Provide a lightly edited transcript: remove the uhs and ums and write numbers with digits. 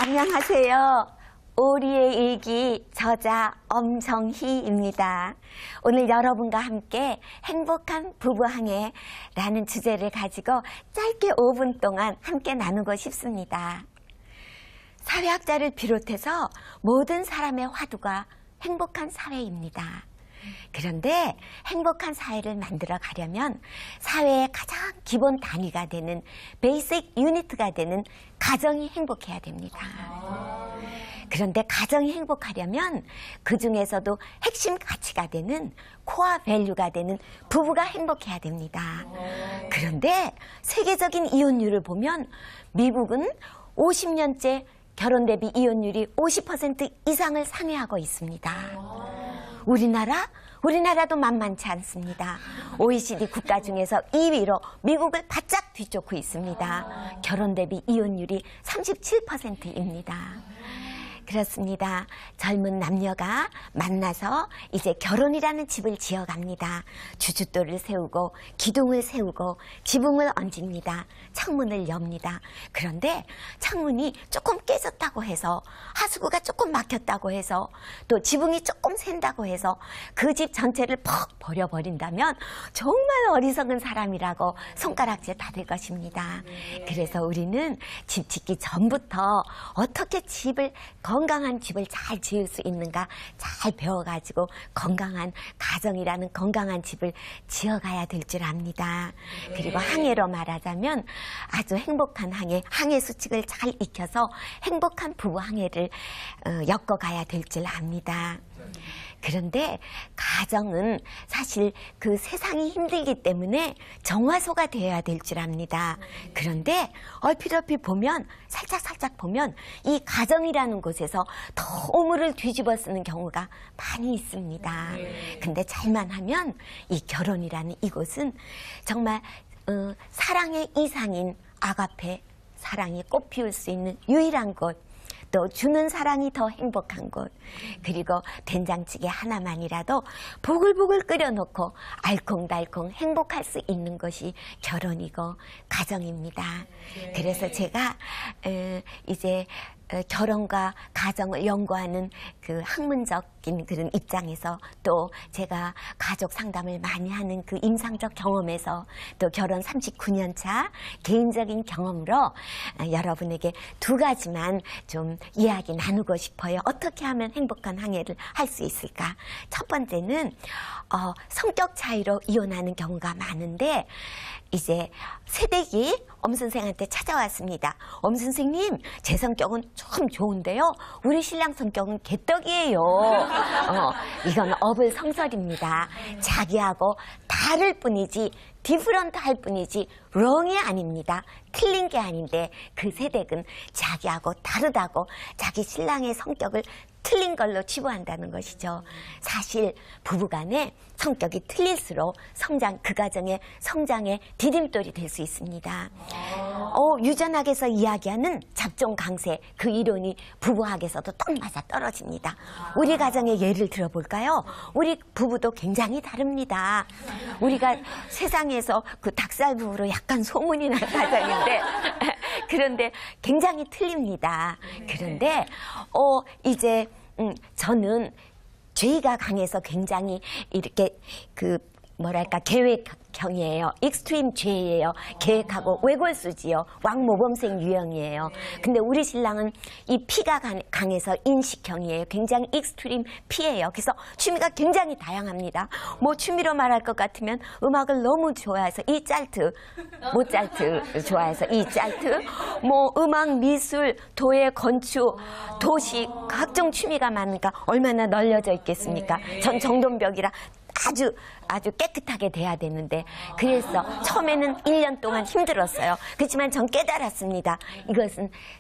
안녕하세요. 오리의 일기 저자 엄정희입니다. 오늘 여러분과 함께 행복한 부부항해라는 주제를 가지고 짧게 5분 동안 함께 나누고 싶습니다. 사회학자를 비롯해서 모든 사람의 화두가 행복한 사회입니다. 그런데 행복한 사회를 만들어 가려면 사회의 가장 기본 단위가 되는 베이직 유니트가 되는 가정이 행복해야 됩니다. 그런데 가정이 행복하려면 그 중에서도 핵심 가치가 되는 코어 밸류가 되는 부부가 행복해야 됩니다. 그런데 세계적인 이혼율을 보면 미국은 50년째 결혼 대비 이혼율이 50% 이상을 상회하고 있습니다. 우리나라도 만만치 않습니다. OECD 국가 중에서 2위로 미국을 바짝 뒤쫓고 있습니다. 결혼 대비 이혼율이 37%입니다. 그렇습니다. 젊은 남녀가 만나서 이제 결혼이라는 집을 지어갑니다. 주춧돌을 세우고 기둥을 세우고 지붕을 얹습니다. 창문을 엽니다. 그런데 창문이 조금 깨졌다고 해서 하수구가 조금 막혔다고 해서 또 지붕이 조금 샌다고 해서 그 집 전체를 퍽 버려버린다면 정말 어리석은 사람이라고 손가락질 받을 것입니다. 그래서 우리는 집 짓기 전부터 어떻게 건강한 집을 잘 지을 수 있는가 잘 배워가지고 건강한 가정이라는 건강한 집을 지어가야 될 줄 압니다. 그리고 항해로 말하자면 아주 행복한 항해 수칙을 잘 익혀서 행복한 부부 항해를 엮어가야 될 줄 압니다. 그런데 가정은 사실 그 세상이 힘들기 때문에 정화소가 되어야 될 줄 압니다. 그런데 얼핏 보면 살짝 보면 이 가정이라는 곳에서 더 오물을 뒤집어 쓰는 경우가 많이 있습니다. 근데 잘만 하면 이 결혼이라는 이곳은 정말 사랑의 이상인 아가페 사랑이 꽃 피울 수 있는 유일한 곳, 또 주는 사랑이 더 행복한 곳, 그리고 된장찌개 하나만이라도 보글보글 끓여놓고 알콩달콩 행복할 수 있는 것이 결혼이고 가정입니다. 그래서 제가 이제 결혼과 가정을 연구하는 그 학문적인 그런 입장에서 또 제가 가족 상담을 많이 하는 그 임상적 경험에서 또 결혼 39년 차 개인적인 경험으로 여러분에게 두 가지만 좀 이야기 나누고 싶어요. 어떻게 하면 행복한 항해를 할 수 있을까? 첫 번째는 성격 차이로 이혼하는 경우가 많은데 이제 새댁이 엄 선생한테 찾아왔습니다. 엄 선생님, 제 성격은 참 좋은데요. 우리 신랑 성격은 개떡이에요. 이건 어불성설입니다. 자기하고 다를 뿐이지 디프런트 할 뿐이지 wrong이 아닙니다. 틀린 게 아닌데 그 새댁은 자기하고 다르다고 자기 신랑의 성격을 틀린 걸로 치부한다는 것이죠. 사실 부부간에 성격이 틀릴수록 그 가정의 성장의 디딤돌이 될 수 있습니다. 유전학에서 이야기하는 잡종 강세 그 이론이 부부학에서도 딱 맞아 떨어집니다. 우리 가정의 예를 들어볼까요? 우리 부부도 굉장히 다릅니다. 우리가 세상에서 그 닭살 부부로 약간 소문이 난 가정인데 그런데 굉장히 틀립니다. 그런데 이제 저는 죄의가 강해서 굉장히 이렇게 계획형이에요. 익스트림 죄예요. 계획하고 외골수지요. 왕모범생 유형이에요. 근데 우리 신랑은 이 피가 강해서 인식형이에요. 굉장히 익스트림 피예요. 그래서 취미가 굉장히 다양합니다. 뭐 취미로 말할 것 같으면 음악을 너무 좋아해서 모차르트 좋아해서 뭐 음악, 미술, 도예, 건축, 도시 각종 취미가 많으니까 얼마나 널려져 있겠습니까? 전 정돈벽이라 아주 깨끗하게 돼야 되는데 그래서 처음에는 1년 동안 힘들었어요. 그렇지만 전 깨달았습니다. 이것은